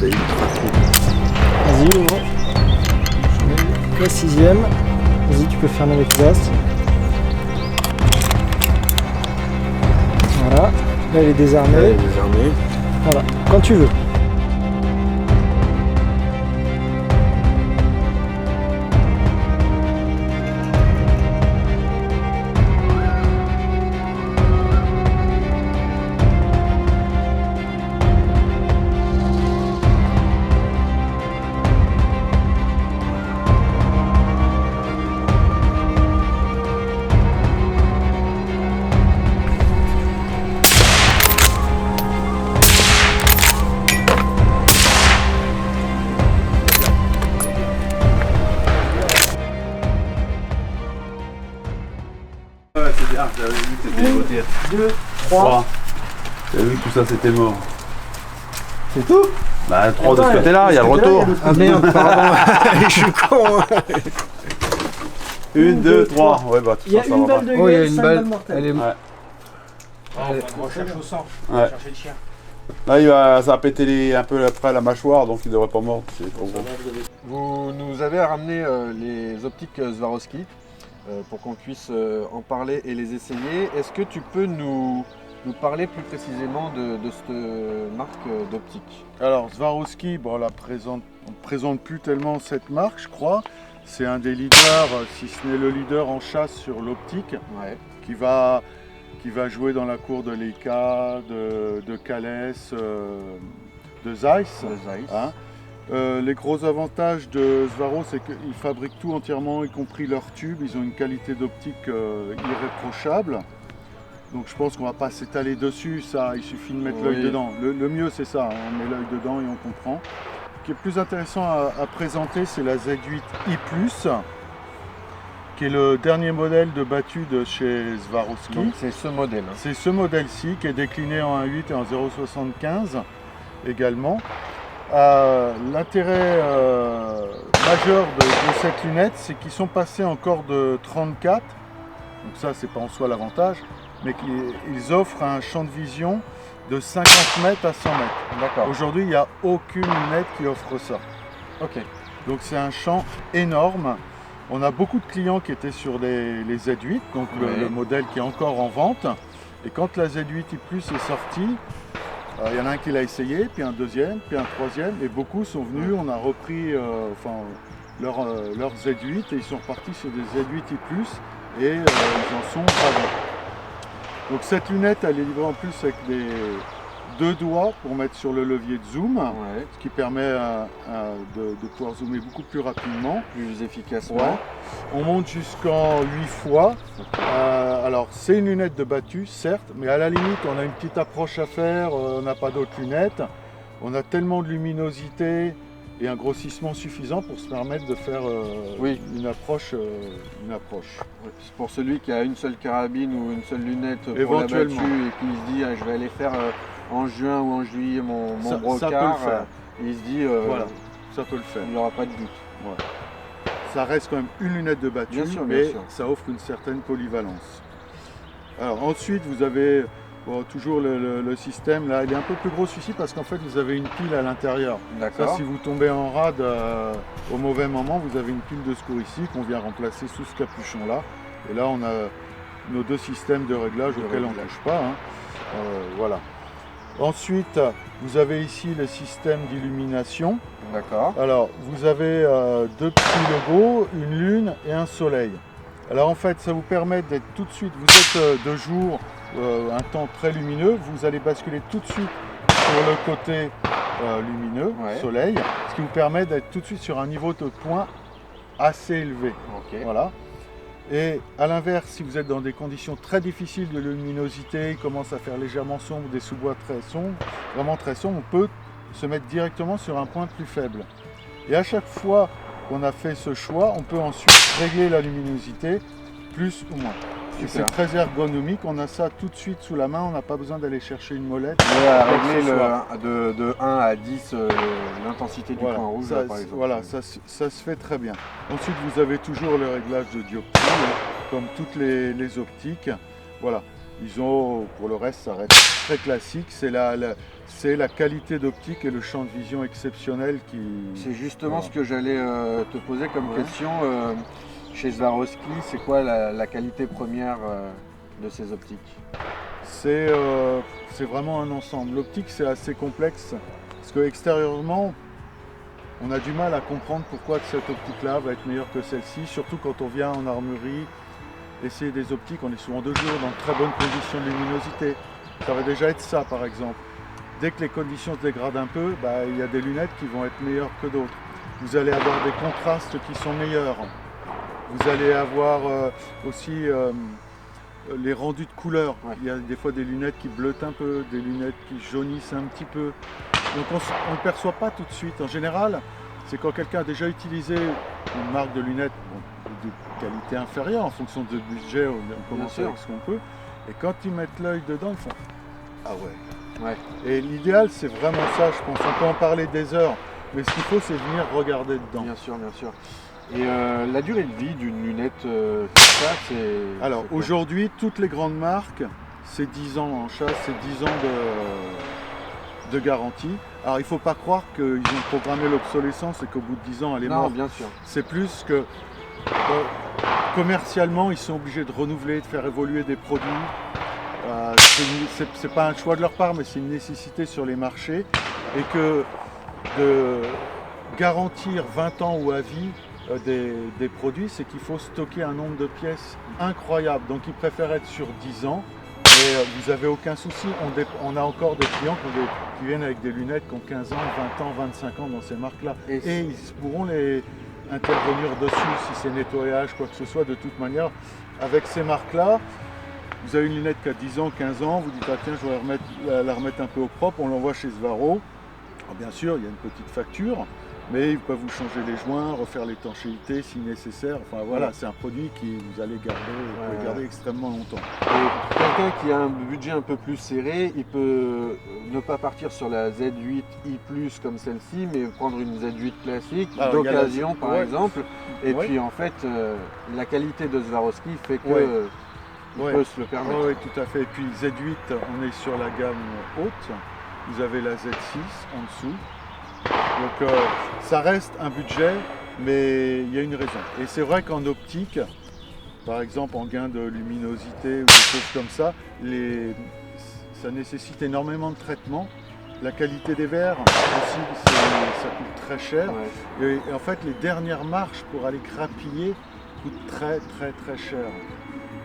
c'est ultra cool. Vas-y, ouvre. La 6e. Vas-y, tu peux fermer les coulasses. Voilà. Là, elle est désarmée. Elle est désarmée. Voilà, quand tu veux. Ouais, c'est bien, j'avais vu que c'était beauté. 2, 3. J'avais vu que tout ça c'était mort. C'est tout? Bah 3 de Attends, ce côté-là, il y a le retour. Ah merde, pardon. Je suis con. 1, 2, 3. Ouais, bah tout Il y a ça, ça une va balle pas. de Oh, il y a gueule, une 5 balle. balles mortelles. Elle est... Ouais. On recherche au sang, on Ouais. va chercher le chien. Là, ça a pété un peu après la mâchoire, donc il devrait pas mordre. C'est trop gros. Vous nous avez ramené les optiques Swarovski pour qu'on puisse en parler et les essayer. Est-ce que tu peux nous parler plus précisément de cette marque d'optique? Alors Swarovski, bon, on ne présente plus tellement cette marque, je crois. C'est un des leaders, si ce n'est le leader en chasse sur l'optique, Ouais. qui va jouer dans la cour de Leica, de Thales, de Zeiss. Le Zeiss. Hein. Les gros avantages de Swaro, c'est qu'ils fabriquent tout entièrement, y compris leurs tubes. Ils ont une qualité d'optique irréprochable. Donc je pense qu'on ne va pas s'étaler dessus, ça, il suffit de mettre Oui. l'œil dedans. Le mieux c'est ça, hein, on met l'œil dedans et on comprend. Ce qui est plus intéressant à présenter, c'est la Z8i+, qui est le dernier modèle de battu de chez Swarovski. Donc c'est ce modèle. Hein. C'est ce modèle-ci qui est décliné en 1.8 et en 0.75 également. L'intérêt majeur de cette lunette, c'est qu'ils sont passés encore de 34, donc ça c'est pas en soi l'avantage, mais qu'ils offrent un champ de vision de 50 mètres à 100 mètres. D'accord. Aujourd'hui, il n'y a aucune lunette qui offre ça. Ok. Donc c'est un champ énorme. On a beaucoup de clients qui étaient sur les Z8, donc le modèle qui est encore en vente. Et quand la Z8i+ est sortie, il y en a un qui l'a essayé, puis un deuxième, puis un troisième, et beaucoup sont venus. On a repris leur Z8 et ils sont repartis sur des Z8i+, et ils en sont ravis. Donc cette lunette, elle est livrée en plus avec des 2 doigts pour mettre sur le levier de zoom, Ouais. ce qui permet de pouvoir zoomer beaucoup plus rapidement. Plus efficacement. Ouais. On monte jusqu'en 8 fois. Alors c'est une lunette de battu, certes, mais à la limite on a une petite approche à faire, on n'a pas d'autres lunettes. On a tellement de luminosité et un grossissement suffisant pour se permettre de faire une approche. C'est pour celui qui a une seule carabine ou une seule lunette pour la Éventuellement. battue et qui se dit je vais aller faire en juin ou en juillet mon Ça brocard, peut le faire. et il se dit Voilà, ça peut le faire. il n'y aura pas de doute. Ça reste quand même une lunette de battu, Bien sûr, mais bien sûr. ça offre une certaine polyvalence. Alors ensuite, vous avez toujours le système, là, il est un peu plus gros celui-ci parce qu'en fait, vous avez une pile à l'intérieur. Ça, D'accord. si vous tombez en rade au mauvais moment, vous avez une pile de secours ici qu'on vient remplacer sous ce capuchon-là. Et là, on a nos 2 systèmes de réglage auxquels on ne touche pas. Hein. Voilà. Ensuite, vous avez ici le système d'illumination. D'accord. Alors, vous avez 2 petits logos, une lune et un soleil. Alors en fait, ça vous permet d'être tout de suite, vous êtes de jour, un temps très lumineux, vous allez basculer tout de suite sur le côté lumineux, Ouais. soleil, ce qui vous permet d'être tout de suite sur un niveau de point assez élevé. Ok. Voilà. Et à l'inverse, si vous êtes dans des conditions très difficiles de luminosité, il commence à faire légèrement sombre, des sous-bois très sombres, vraiment très sombres, on peut se mettre directement sur un point plus faible. Et à chaque fois qu'on a fait ce choix, on peut ensuite régler la luminosité plus ou moins. Et c'est Super. très ergonomique, on a ça tout de suite sous la main, on n'a pas besoin d'aller chercher une molette. Mais à Quoi que régler ce soit. de 1 à 10 l'intensité du Voilà, point rouge, ça, là, par exemple. voilà, ça se fait très bien. Ensuite, vous avez toujours le réglage de dioptrie, comme toutes les optiques. Voilà. Pour le reste, ça reste très classique. C'est la qualité d'optique et le champ de vision exceptionnel qui... C'est justement Voilà. ce que j'allais te poser comme Ouais. question. Chez Swarovski, c'est quoi la qualité première de ces optiques? C'est vraiment un ensemble. L'optique, c'est assez complexe parce que extérieurement, on a du mal à comprendre pourquoi cette optique-là va être meilleure que celle-ci, surtout quand on vient en armurerie essayer des optiques. On est souvent de jour, dans de très bonnes conditions de luminosité. Ça va déjà être ça, par exemple. Dès que les conditions se dégradent un peu, il y a des lunettes qui vont être meilleures que d'autres. Vous allez avoir des contrastes qui sont meilleurs. Vous allez avoir aussi les rendus de couleurs. Ouais. Il y a des fois des lunettes qui bleutent un peu, des lunettes qui jaunissent un petit peu. Donc on ne le perçoit pas tout de suite. En général, c'est quand quelqu'un a déjà utilisé une marque de lunettes de qualité inférieure en fonction de budget, on commence sûr. avec ce qu'on peut. Et quand ils mettent l'œil dedans, ils font « Ah ouais ». Ouais. Et l'idéal, c'est vraiment ça, je pense. On peut en parler des heures, mais ce qu'il faut, c'est venir regarder dedans. Bien sûr, bien sûr. Et la durée de vie d'une lunette comme ça, c'est... Alors c'est quoi? aujourd'hui, toutes les grandes marques, c'est 10 ans en chasse, c'est 10 ans de garantie. Alors il ne faut pas croire qu'ils ont programmé l'obsolescence et qu'au bout de 10 ans, elle est Non, morte. bien sûr. C'est plus que commercialement, ils sont obligés de renouveler, de faire évoluer des produits. C'est pas un choix de leur part, mais c'est une nécessité sur les marchés. Et que de garantir 20 ans ou à vie des produits, c'est qu'il faut stocker un nombre de pièces incroyable. Donc ils préfèrent être sur 10 ans. Et vous n'avez aucun souci. On a encore des clients qui viennent avec des lunettes qui ont 15 ans, 20 ans, 25 ans dans ces marques-là. Et Et ils pourront les intervenir dessus si c'est nettoyage, quoi que ce soit. De toute manière, avec ces marques-là, vous avez une lunette qui a 10 ans, 15 ans, vous dites ah, tiens, je vais la remettre un peu au propre, on l'envoie chez Swaro. Alors, bien sûr, il y a une petite facture, mais ils peuvent vous changer les joints, refaire l'étanchéité si nécessaire. Enfin voilà, c'est un produit que vous allez garder, vous pouvez garder extrêmement longtemps. Et quelqu'un qui a un budget un peu plus serré, il peut ne pas partir sur la Z8i+, comme celle-ci, mais prendre une Z8 classique, Alors, il y a d'occasion par ouais. exemple. Et Ouais. puis en fait, la qualité de Swarovski fait que Ouais. il Ouais. peut se le permettre. Oui, tout à fait. Et puis Z8, on est sur la gamme haute. Vous avez la Z6 en dessous. Donc ça reste un budget, mais il y a une raison. Et c'est vrai qu'en optique, par exemple en gain de luminosité ou des choses comme ça, ça nécessite énormément de traitement. La qualité des verres aussi, ça coûte très cher. Ouais. Et en fait, les dernières marches pour aller grappiller coûtent très très très cher.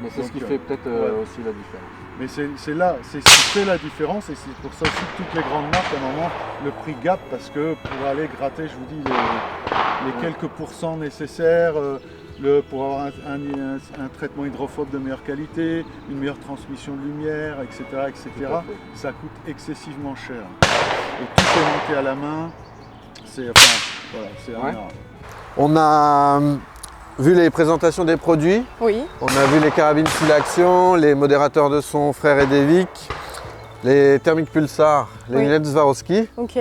Mais c'est ce Donc, qui fait peut-être ouais. aussi la différence. Mais c'est là, c'est ce qui fait la différence et c'est pour ça aussi que toutes les grandes marques, à un moment, le prix gap parce que pour aller gratter, je vous dis, les quelques pourcents nécessaires, pour avoir un traitement hydrophobe de meilleure qualité, une meilleure transmission de lumière, etc., Tout à fait. ça coûte excessivement cher. Et tout est monté à la main, c'est Ouais. On a vu les présentations des produits, Oui, on a vu les carabines full action, les modérateurs de son Frère et Devic, les thermiques Pulsar, les Oui. lunettes Swarovski. ok.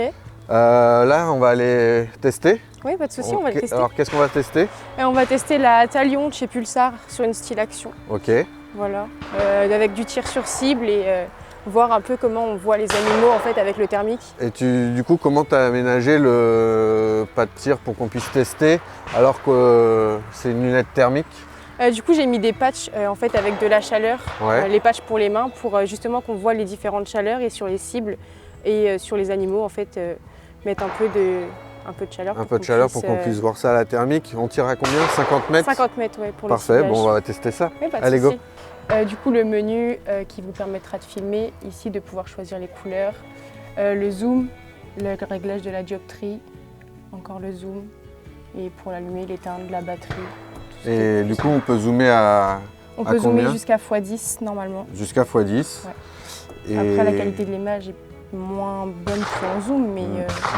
Là, on va aller tester. Oui, pas de souci, on va le Ok, tester. Alors, qu'est-ce qu'on va tester? Et on va tester la Talion de chez Pulsar sur une style action. Ok. Voilà. Avec du tir sur cible et voir un peu comment on voit les animaux en fait avec le thermique. Et du coup, comment tu as aménagé le pas de tir pour qu'on puisse tester alors que c'est une lunette thermique? Du coup, j'ai mis des patchs en fait avec de la chaleur, Ouais. les patchs pour les mains pour justement qu'on voit les différentes chaleurs et sur les cibles et sur les animaux en fait mettre un peu de chaleur. Un peu de chaleur pour qu'on puisse voir ça à la thermique. On tire à combien? 50 mètres? 50 mètres, ouais, pour Parfait, le ciblage. bon, on va tester ça. Oui, pas de Allez, go. souci. Du coup, le menu qui vous permettra de filmer, ici de pouvoir choisir les couleurs, le zoom, le réglage de la dioptrie, encore le zoom, et pour l'allumer, l'éteindre, la batterie. tout ce qui Et est du coup, possible. on peut zoomer à On à peut zoomer combien jusqu'à x10 normalement. jusqu'à x10. Ouais. Et Après, la qualité de l'image est moins bonne qu'en zoom, mais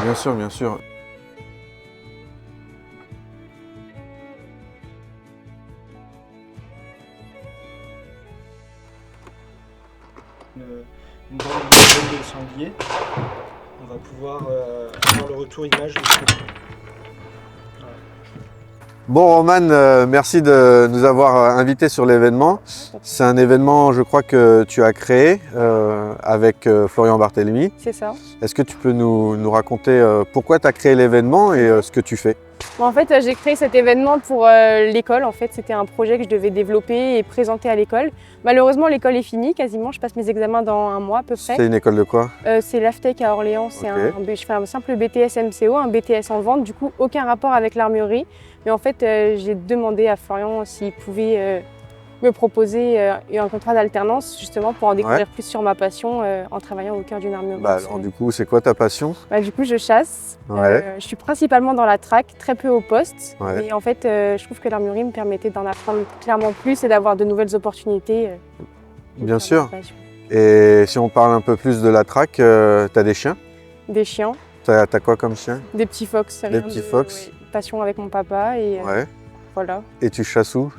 Bien sûr, bien sûr. une bande de sanglier. On va pouvoir avoir le retour image dessus. Voilà. Bon Roman, merci de nous avoir invités sur l'événement. C'est un événement, je crois, que tu as créé avec Florian Barthélemy. C'est ça. Est-ce que tu peux nous raconter pourquoi tu as créé l'événement et ce que tu fais? Bon, en fait, j'ai créé cet événement pour l'école. En fait, c'était un projet que je devais développer et présenter à l'école. Malheureusement, l'école est finie quasiment. Je passe mes examens dans un mois à peu près. C'est une école de quoi? C'est l'AFTEC à Orléans. C'est Ok. je fais un simple BTS MCO, un BTS en vente. Du coup, aucun rapport avec l'armurerie. Mais en fait, j'ai demandé à Florian s'il pouvait me proposer un contrat d'alternance justement pour en découvrir plus sur ma passion en travaillant au cœur d'une armurerie. Alors du coup, c'est quoi ta passion? Du coup, je chasse. Ouais. Je suis principalement dans la traque, très peu au poste. Ouais. Mais en fait, je trouve que l'armurerie me permettait d'en apprendre clairement plus et d'avoir de nouvelles opportunités. Bien sûr. Et si on parle un peu plus de la traque, tu as des chiens? Des chiens, T'as quoi comme chien? des petits fox. Des petits fox. Ouais, passion avec mon papa et Ouais. voilà. Et tu chasses où?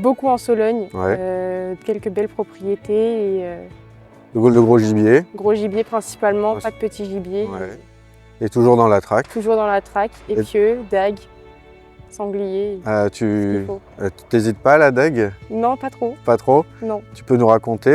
Beaucoup en Sologne, Ouais. quelques belles propriétés et Le gros gibier. gros gibier principalement, Ouais. pas de petit gibier. Ouais. Et toujours dans la traque. Toujours dans la traque, épieux, dagues, sangliers, Tu ce qu'il faut. t'hésites pas à la dague? Non, pas trop, Pas trop? non. Tu peux nous raconter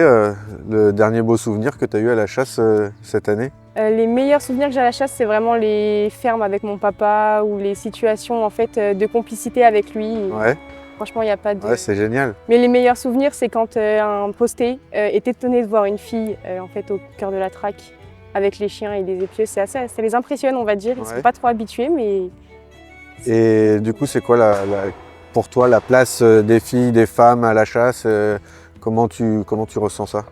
le dernier beau souvenir que tu as eu à la chasse cette année? Les meilleurs souvenirs que j'ai à la chasse, c'est vraiment les fermes avec mon papa ou les situations en fait de complicité avec lui. Ouais. Franchement, il n'y a pas de... Ouais, c'est génial. Mais les meilleurs souvenirs, c'est quand un posté est étonné de voir une fille en fait au cœur de la traque avec les chiens et les épieux. Ça les impressionne, on va dire. Ils ne Ouais. sont pas trop habitués, mais... Et du coup, c'est quoi pour toi la place des filles, des femmes à la chasse? Comment tu ressens ça?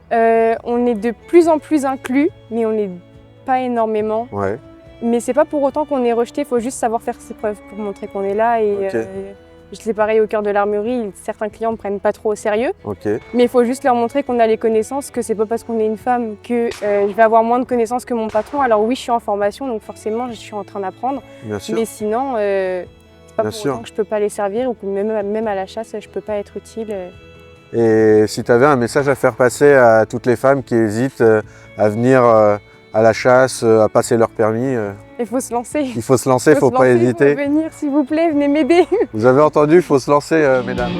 On est de plus en plus inclus, mais on n'est pas énormément. Ouais. Mais c'est pas pour autant qu'on est rejeté, il faut juste savoir faire ses preuves pour montrer qu'on est là. Et Ok. c'est pareil au cœur de l'armurerie, certains clients ne prennent pas trop au sérieux. Ok. Mais il faut juste leur montrer qu'on a les connaissances, que c'est pas parce qu'on est une femme que je vais avoir moins de connaissances que mon patron. Alors oui, je suis en formation, donc forcément, je suis en train d'apprendre. Bien sûr. Mais sinon, c'est pas Bien pour sûr. autant que je peux pas les servir ou que même à la chasse, je peux pas être utile. Et si tu avais un message à faire passer à toutes les femmes qui hésitent à venir à la chasse, à passer leur permis, Il faut se lancer. il faut se lancer, il ne faut pas hésiter. Venir, s'il vous plaît, venez m'aider. Vous avez entendu, il faut se lancer, mesdames.